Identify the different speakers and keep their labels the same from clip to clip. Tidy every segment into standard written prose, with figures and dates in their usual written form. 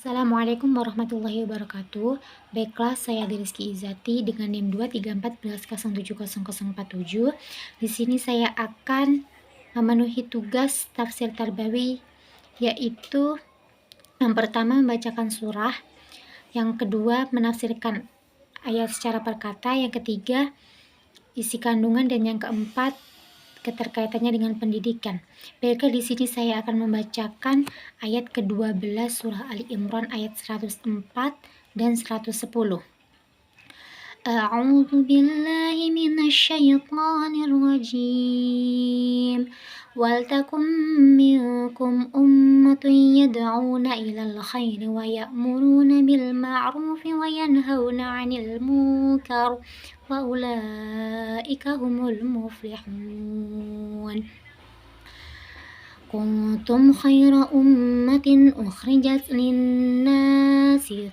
Speaker 1: Assalamualaikum warahmatullahi wabarakatuh. Baiklah, saya Rizky Izati dengan NIM 23411070047. Di sini saya akan memenuhi tugas tafsir tarbawi, yaitu yang pertama membacakan surah, yang kedua menafsirkan ayat secara perkata, yang ketiga isi kandungan, dan yang keempat keterkaitannya dengan pendidikan. Baiklah, di sini saya akan membacakan ayat ke-12 surah Ali Imran ayat 104 dan 110. A'udzu billahi minasyaitonir rajim. Waltakum minkum ummatun yad'una ilal khairi wa ya'muruna bil ma'rufi wa yanhauna 'anil munkar wa ulaika humul muflihun. Kuntum khaira ummatin ukhrijat lin-nasi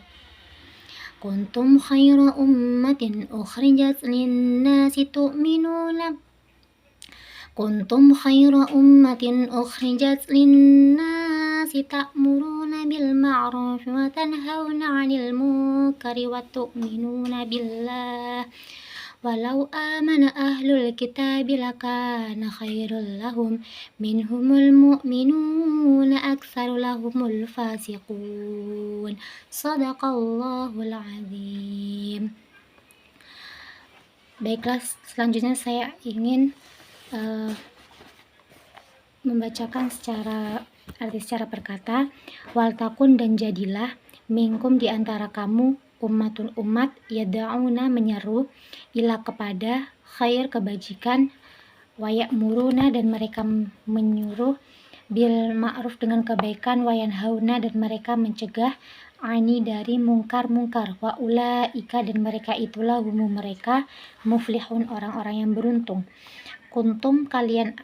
Speaker 1: Kuntum khaira ummatin ukhrijat lin-nasi tu'minuna Kuntum khaira ummatin ukhrijat lin-nasi ta'muruna bil ma'ruf wa tanhauna 'anil munkari wa tu'minuna billah walau amana ahlul kitabi lakana khairul lahum minhumul mu'minuna aktsaru lahumul fasiqun. Shadaqallahul azim. Baiklah, selanjutnya saya ingin membacakan arti secara perkata. Waltakun, dan jadilah, minkum, di antara kamu, ummatun, umat, yada'una, menyeru, ila, kepada, khair, kebajikan, waya'muruna, dan mereka menyuruh, bil ma'ruf, dengan kebaikan, wayanhauna, dan mereka mencegah, ani, dari mungkar-mungkar, wa ulaika, dan mereka itulah, humu, mereka, muflihun, orang-orang yang beruntung. Kuntum, kalian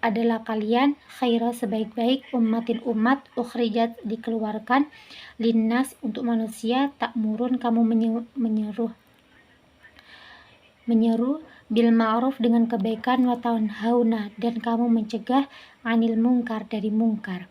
Speaker 1: adalah kalian, khaira, sebaik-baik, ummatin, umat, ukhrijat, dikeluarkan, linnas, untuk manusia, takmurun, kamu menyeru, bil ma'ruf, dengan kebaikan, wa tanhauna, dan kamu mencegah, anil mungkar, dari mungkar,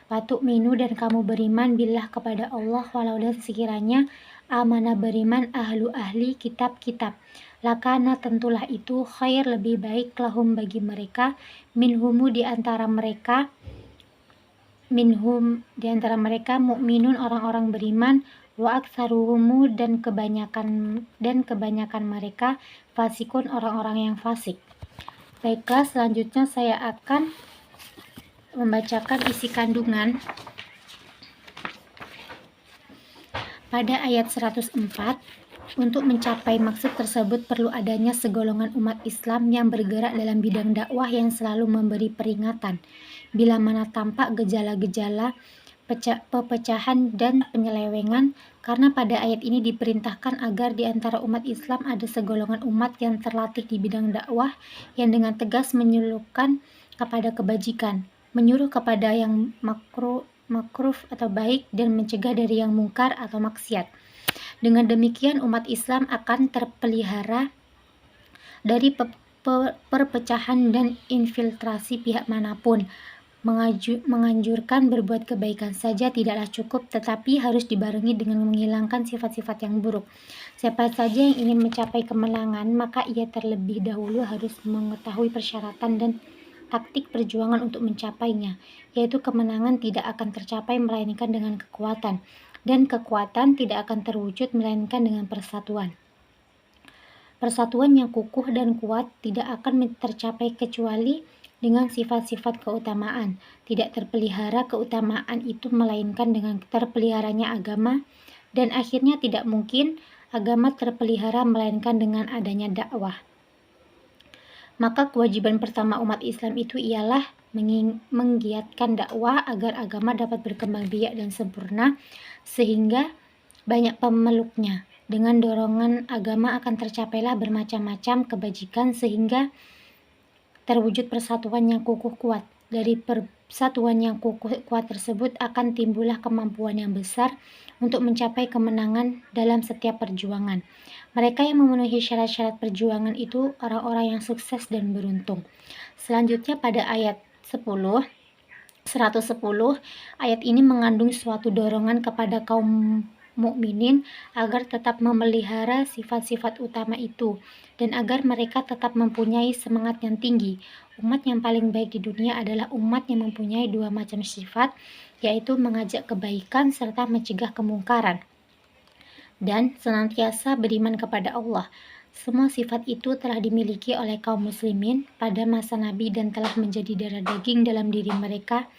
Speaker 1: wa tu'minu, dan kamu beriman, billah, kepada Allah, walau, dan sekiranya, amana, beriman, ahli kitab-kitab, lakana, tentulah itu, khair, lebih baik, lahum, bagi mereka, minhum, di antara mereka, mukminun, orang-orang beriman, wa aktsaruhum, dan kebanyakan mereka, fasikun, orang-orang yang fasik. Baiklah, selanjutnya saya akan membacakan isi kandungan pada ayat 104. Untuk mencapai maksud tersebut perlu adanya segolongan umat Islam yang bergerak dalam bidang dakwah, yang selalu memberi peringatan bila mana tampak gejala-gejala pepecahan dan penyelewengan, karena pada ayat ini diperintahkan agar di antara umat Islam ada segolongan umat yang terlatih di bidang dakwah, yang dengan tegas menyuruhkan kepada kebajikan, menyuruh kepada yang makruf atau baik, dan mencegah dari yang mungkar atau maksiat. Dengan demikian umat Islam akan terpelihara dari perpecahan dan infiltrasi pihak manapun. Menganjurkan berbuat kebaikan saja tidaklah cukup, tetapi harus dibarengi dengan menghilangkan sifat-sifat yang buruk. Siapa saja yang ingin mencapai kemenangan, maka ia terlebih dahulu harus mengetahui persyaratan dan taktik perjuangan untuk mencapainya, yaitu kemenangan tidak akan tercapai melainkan dengan kekuatan, dan kekuatan tidak akan terwujud melainkan dengan persatuan. Persatuan yang kukuh dan kuat tidak akan tercapai kecuali dengan sifat-sifat keutamaan. Tidak terpelihara keutamaan itu melainkan dengan terpeliharanya agama, dan akhirnya tidak mungkin agama terpelihara melainkan dengan adanya dakwah. Maka kewajiban pertama umat Islam itu ialah menggiatkan dakwah agar agama dapat berkembang biak dan sempurna sehingga banyak pemeluknya. Dengan dorongan agama akan tercapailah bermacam-macam kebajikan sehingga terwujud persatuan yang kukuh kuat. Dari persatuan yang kukuh kuat tersebut akan timbullah kemampuan yang besar untuk mencapai kemenangan dalam setiap perjuangan. Mereka yang memenuhi syarat-syarat perjuangan itu orang-orang yang sukses dan beruntung. Selanjutnya pada ayat 10, 110, ayat ini mengandung suatu dorongan kepada kaum mukminin agar tetap memelihara sifat-sifat utama itu dan agar mereka tetap mempunyai semangat yang tinggi. Umat yang paling baik di dunia adalah umat yang mempunyai dua macam sifat, yaitu mengajak kebaikan serta mencegah kemungkaran dan senantiasa beriman kepada Allah. Semua sifat itu telah dimiliki oleh kaum muslimin pada masa Nabi dan telah menjadi darah daging dalam diri mereka.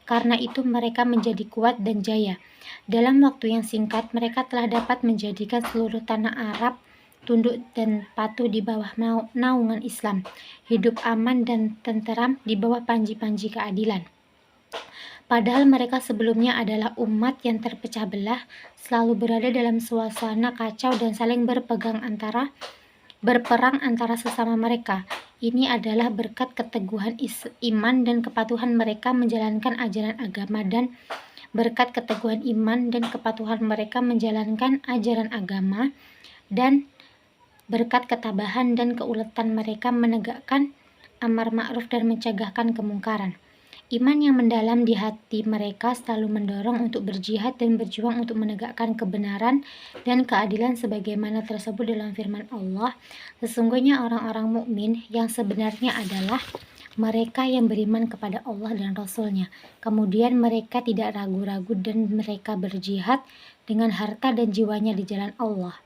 Speaker 1: Karena itu mereka menjadi kuat dan jaya. Dalam waktu yang singkat, mereka telah dapat menjadikan seluruh tanah Arab tunduk dan patuh di bawah naungan Islam, hidup aman dan tenteram di bawah panji-panji keadilan. Padahal mereka sebelumnya adalah umat yang terpecah belah, selalu berada dalam suasana kacau dan saling berperang antara sesama mereka. Ini adalah berkat keteguhan iman dan kepatuhan mereka menjalankan ajaran agama dan berkat keteguhan iman dan kepatuhan mereka menjalankan ajaran agama dan berkat ketabahan dan keuletan mereka menegakkan amar ma'ruf dan mencegahkan kemungkaran. Iman yang mendalam di hati mereka selalu mendorong untuk berjihad dan berjuang untuk menegakkan kebenaran dan keadilan sebagaimana tersebut dalam firman Allah. Sesungguhnya orang-orang mukmin yang sebenarnya adalah mereka yang beriman kepada Allah dan Rasul-Nya. Kemudian mereka tidak ragu-ragu dan mereka berjihad dengan harta dan jiwanya di jalan Allah.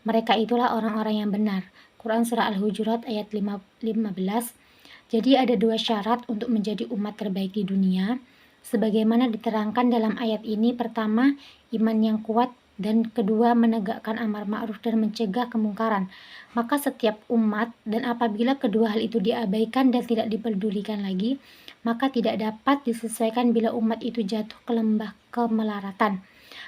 Speaker 1: Mereka itulah orang-orang yang benar. Quran Surah Al-Hujurat ayat 15. Jadi ada dua syarat untuk menjadi umat terbaik di dunia. Sebagaimana diterangkan dalam ayat ini, pertama, iman yang kuat, dan kedua, menegakkan amar ma'ruf dan mencegah kemungkaran. Maka setiap umat, dan apabila kedua hal itu diabaikan dan tidak dipedulikan lagi, maka tidak dapat disesuaikan bila umat itu jatuh ke lembah kemelaratan.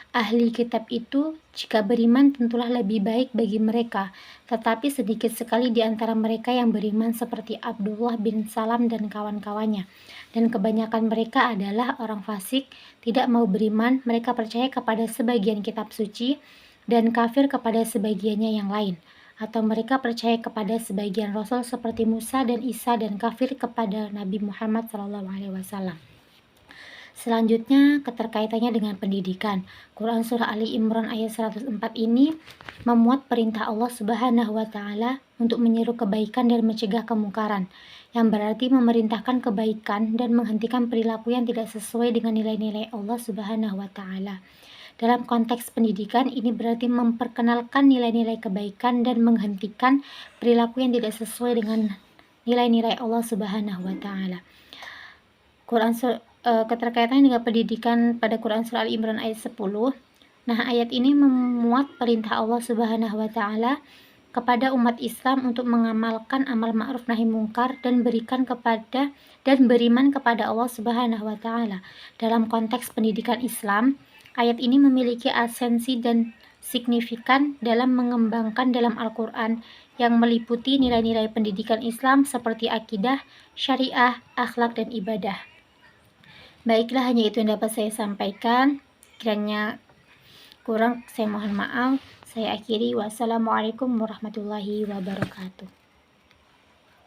Speaker 1: Ahli kitab itu jika beriman tentulah lebih baik bagi mereka, tetapi sedikit sekali di antara mereka yang beriman seperti Abdullah bin Salam dan kawan-kawannya. Dan kebanyakan mereka adalah orang fasik, tidak mau beriman, mereka percaya kepada sebagian kitab suci dan kafir kepada sebagiannya yang lain. Atau mereka percaya kepada sebagian rasul seperti Musa dan Isa dan kafir kepada Nabi Muhammad SAW. Selanjutnya, keterkaitannya dengan pendidikan. Quran Surah Ali Imran ayat 104 ini memuat perintah Allah Subhanahu wa Ta'ala untuk menyeru kebaikan dan mencegah kemungkaran, yang berarti memerintahkan kebaikan dan menghentikan perilaku yang tidak sesuai dengan nilai-nilai Allah Subhanahu wa Ta'ala. Dalam konteks pendidikan, ini berarti memperkenalkan nilai-nilai kebaikan dan menghentikan perilaku yang tidak sesuai dengan nilai-nilai Allah Subhanahu wa Ta'ala. Keterkaitan dengan pendidikan pada Quran Surah Al Imran ayat 10. Nah, ayat ini memuat perintah Allah Subhanahu wa Ta'ala kepada umat Islam untuk mengamalkan amal ma'ruf nahi mungkar dan beriman kepada Allah Subhanahu wa Ta'ala. Dalam konteks pendidikan Islam, ayat ini memiliki esensi dan signifikan dalam mengembangkan dalam Al-Qur'an yang meliputi nilai-nilai pendidikan Islam seperti akidah, syariah, akhlak dan ibadah. Baiklah, hanya itu yang dapat saya sampaikan. Kiranya kurang, saya mohon maaf. Saya akhiri. Wassalamualaikum warahmatullahi wabarakatuh.